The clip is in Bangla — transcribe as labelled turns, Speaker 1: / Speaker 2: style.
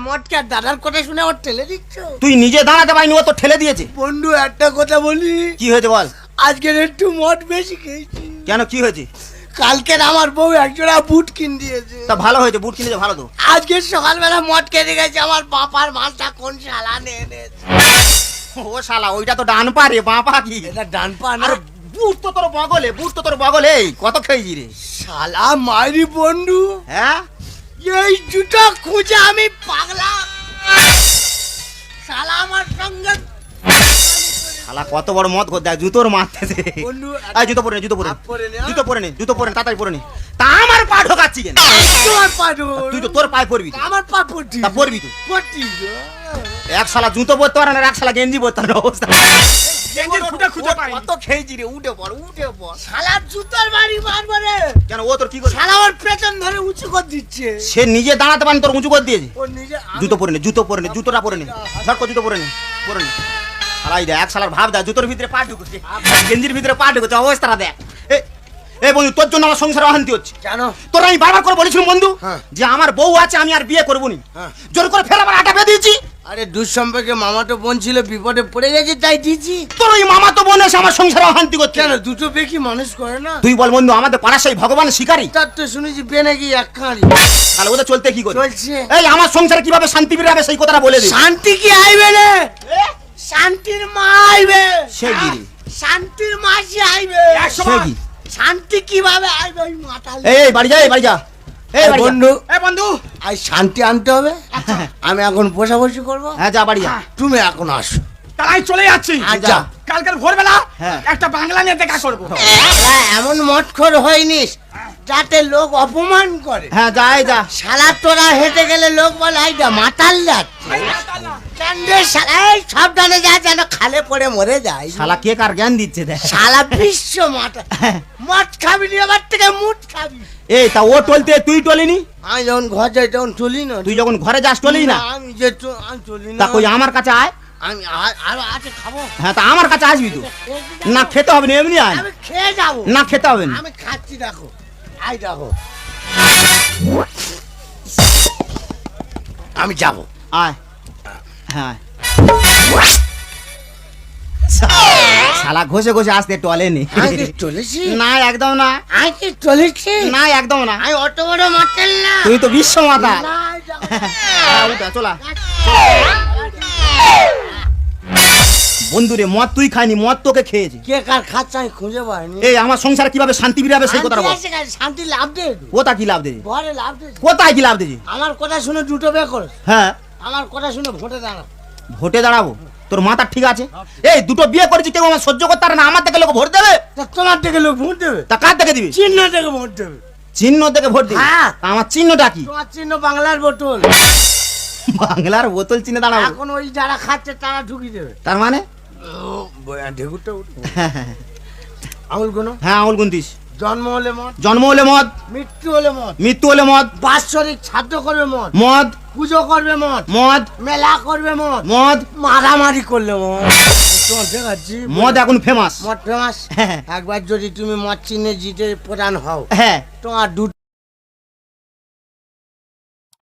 Speaker 1: মটকার দাদার কথা শুনে ওর ঠেলে দিচ্ছ?
Speaker 2: তুই নিজে দাঁড়াতে পারিনি, ও তো ঠেলে দিয়েছে।
Speaker 1: বন্ধু একটা কথা বলি।
Speaker 2: কি হয়েছে বল?
Speaker 1: আজকের একটু মদ বেশি খেয়েছি।
Speaker 2: কেন, কি হয়েছে?
Speaker 1: কালকের আমার বউ একজোড়া বুট কিনে দিয়েছে।
Speaker 2: তা ভালো হয়েছে, বুট কিনেছে, ভালো তো।
Speaker 1: আজকে সকালবেলা মদ খেতে গেছে, আমার বাপার মালটা কোন শালা নিয়ে এনেছে।
Speaker 2: ও শালা, ওইটা তো ডান পা রে, বাঁ পা কি?
Speaker 1: এটা ডান পা না।
Speaker 2: আর বুট তো তোর বগলে, বুট তো তোর বগলে। কত খেয়েছি রে
Speaker 1: শালা মারি বন্ধু।
Speaker 2: হ্যাঁ,
Speaker 1: এই জুতো খুঁজে আমি পাগলা। শালা আমার সঙ্গে
Speaker 2: শালা কত বড় মদ খোর, দেখ জুতোর মারতেছে।
Speaker 1: বন্ধু
Speaker 2: এই জুতো পরে নে, জুতো পরে নে,
Speaker 1: পরে নে,
Speaker 2: জুতো পরে নে, জুতো পরে নে, তাড়াতাড়ি পরে নে। তা আমার পা ঢোকাচ্ছি কেন?
Speaker 1: তোমার পা ধর।
Speaker 2: তুই তো তোর পায়ে পরবি তো।
Speaker 1: আমার পা পড়ছি।
Speaker 2: তা পরবি তো।
Speaker 1: পড়ছি
Speaker 2: এক শালা জুতো পরতে পারে না, এক শালা গেঞ্জি পরতে পারে না, অবস্থা।
Speaker 1: গেঞ্জির খুঁটে খুঁজে পাইনি।
Speaker 2: কত খেয়েছি রে, উঠে পড়, উঠে পড়।
Speaker 1: শালা জুতোর বাড়ি মারবে রে।
Speaker 2: কেন, ও তোর কি করে?
Speaker 1: শালা আমার পেছন ধরে উঁচু করে দিচ্ছে।
Speaker 2: সে নিজে দাঁড়াতে পারেনি, তোর উঁচু করে দিয়েছে।
Speaker 1: ও নিজে
Speaker 2: জুতো পরে নে, জুতো পরে নে, জুতোটা পরে নে, ঝটকো জুতো পরে নে, পরে নে। শালাই দেখ, এক শালার ভাব দেখ, জুতোর ভিতরে পা ঢুকেছে, গেঞ্জির ভিতরে পা ঢুকেছে, অবস্থাটা দেখ। এই বন্ধু, তোর জন্য আমার সংসারে অশান্তি হচ্ছে।
Speaker 1: জানো
Speaker 2: তোর আমি বারবার করে বলেছিলাম বন্ধু,
Speaker 1: হ্যাঁ।
Speaker 2: যে আমার বউ আছে, আমি আর বিয়ে করবো নি।
Speaker 1: হ্যাঁ।
Speaker 2: জোর করে ফের আবার আটা পেয়ে দিয়েছি।
Speaker 1: আরে দুঃসম্পর্কে মামাতো বোন ছিল, বিপদে পড়ে গেছে তাই দিয়েছি।
Speaker 2: তোর ওই মামা তো বোন এসে আমার সংসারে অশান্তি করছে।
Speaker 1: কেন, দুটো বে কি মানুষ করে না?
Speaker 2: তুই বল বন্ধু, আমাদের পাড়ার সেই ভগবান শিকারী,
Speaker 1: তার তো শুনেছি বে নাকি এক খাঁড়ি।
Speaker 2: তাহলে ওদের চলতে কি করে?
Speaker 1: চলছে।
Speaker 2: এই আমার সংসারে কিভাবে শান্তি ফিরে সেই কথাটা বলে দে।
Speaker 1: শান্তি কি আইবে রে? শান্তির মা আইবে।
Speaker 2: সে কি রে?
Speaker 1: শান্তির মাসি আইবে।
Speaker 2: সে কি?
Speaker 1: শান্তি কিভাবে আইবে ওই মাতাল?
Speaker 2: এই বাড়ি যা, এই বাড়ি যা, এই বাড়ি যা।
Speaker 1: বন্ধু,
Speaker 2: এই বন্ধু,
Speaker 1: আই শান্তি আনতে হবে। আমি এখন বসাবসি করবো।
Speaker 2: হ্যাঁ যা, বাড়ি যা।
Speaker 1: তুমি এখন আসো।
Speaker 3: তাই চলে যাচ্ছি।
Speaker 1: আচ্ছা।
Speaker 3: কালকের ভোরবেলা
Speaker 2: হ্যাঁ।
Speaker 3: একটা বাংলা নিয়ে দেখা করবো।
Speaker 1: এমন মটখোর হয়নিস যাতে লোক অপমান করে।
Speaker 2: হ্যাঁ যাই যা।
Speaker 1: শালা তোরা হেঁটে গেলে লোক বলে আইডা মাতাল যাচ্ছে। কেন্দ্রে শালা এই সাবধানে যা, যেন খালে পড়ে মরে যায়।
Speaker 2: শালা কে কার জ্ঞান দিচ্ছে দেখ।
Speaker 1: শালা বিশ্ব মাতাল। মদ খাবি নি, আবার থেকে মুট খাবি।
Speaker 2: এই তা ও টলতে তুই টলিনি?
Speaker 1: আমি যখন ঘর যাই তখন চলি না।
Speaker 2: তুই যখন ঘরে যাস টলি না?
Speaker 1: আমি যে আমি চলি না।
Speaker 2: তা কই আমার কাছে আয়।
Speaker 1: আমি আরো আছে খাবো।
Speaker 2: হ্যাঁ তা আমার কাছে আসবি তো। না খেতে হবে না, এমনি আয়।
Speaker 1: আমি খেয়ে যাবো।
Speaker 2: না খেতে হবে না।
Speaker 1: আমি খাচ্ছি, দেখো আই দেখো। আমি যাবো।
Speaker 2: আয়, হ্যাঁ। শালা ঘষে ঘষে আসতে টলেনি।
Speaker 1: আমি কি চলেছি?
Speaker 2: না একদম না।
Speaker 1: আমি কি চলেছি?
Speaker 2: না একদম না।
Speaker 1: আমি অত বড় মাতাল না।
Speaker 2: তুই তো বিশ্ব মাতা।
Speaker 1: না, যাবো।
Speaker 2: উঠা চলা। বন্ধুরে মদ তুই খাইনি, মদ তোকে খেয়েছি।
Speaker 1: কে কার খাচ্ছে আমি খুঁজে পাইনি।
Speaker 2: এই আমার সংসারে কিভাবে শান্তি ফিরে সেই কথা বল।
Speaker 1: শান্তি লাভ দে।
Speaker 2: কোথা কি লাভ দেবে?
Speaker 1: ঘরে লাভ দে।
Speaker 2: কোথায় কি লাভ দেবে?
Speaker 1: আমার কথা শুনে দুটো বে কর।
Speaker 2: হ্যাঁ,
Speaker 1: আমার কথা শুনে ভোটে দাঁড়া।
Speaker 2: ভোটে দাঁড়াবো? তোর মাথা ঠিক আছে? এই দুটো বিয়ে করেছি, কেউ আমার সহ্য করতে পারে না, আমার থেকে লোক ভোট দেবে?
Speaker 1: তা তোমার থেকে লোক ভোট দেবে?
Speaker 2: তা কার থেকে দিবি?
Speaker 1: চিহ্ন থেকে ভোট দেবে।
Speaker 2: চিহ্ন থেকে ভোট দিবি?
Speaker 1: হ্যাঁ।
Speaker 2: তা আমার চিহ্নটা কি?
Speaker 1: তোমার চিহ্ন বাংলার বোতল।
Speaker 2: বাংলার বোতল চিহ্নে দাঁড়াবো?
Speaker 1: এখন ওই যারা খাচ্ছে তারা ঢুকিয়ে দেবে।
Speaker 2: তার মানে?
Speaker 1: ঢেকুরটা উঠবে। আঙুল গুনো।
Speaker 2: হ্যাঁ আঙুল গুনতিস।
Speaker 1: জন্ম হলে মদ,
Speaker 2: জন্ম হলে মদ,
Speaker 1: মৃত্যু হলে মদ,
Speaker 2: মৃত্যু হলে মদ,
Speaker 1: বাৎসরিক ছাদ্য করবে মদ,
Speaker 2: মদ,
Speaker 1: পুজো করবে মদ,
Speaker 2: মদ,
Speaker 1: মেলা করবে মদ,
Speaker 2: মদ,
Speaker 1: মারামারি করলে মদ। তোমার দেখাচ্ছি
Speaker 2: মদ এখন ফেমাস।
Speaker 1: মদ ফেমাস।
Speaker 2: হ্যাঁ।
Speaker 1: একবার যদি তুমি মদ চিনে জিতে প্রধান হও,
Speaker 2: হ্যাঁ,
Speaker 1: তোমার দুধ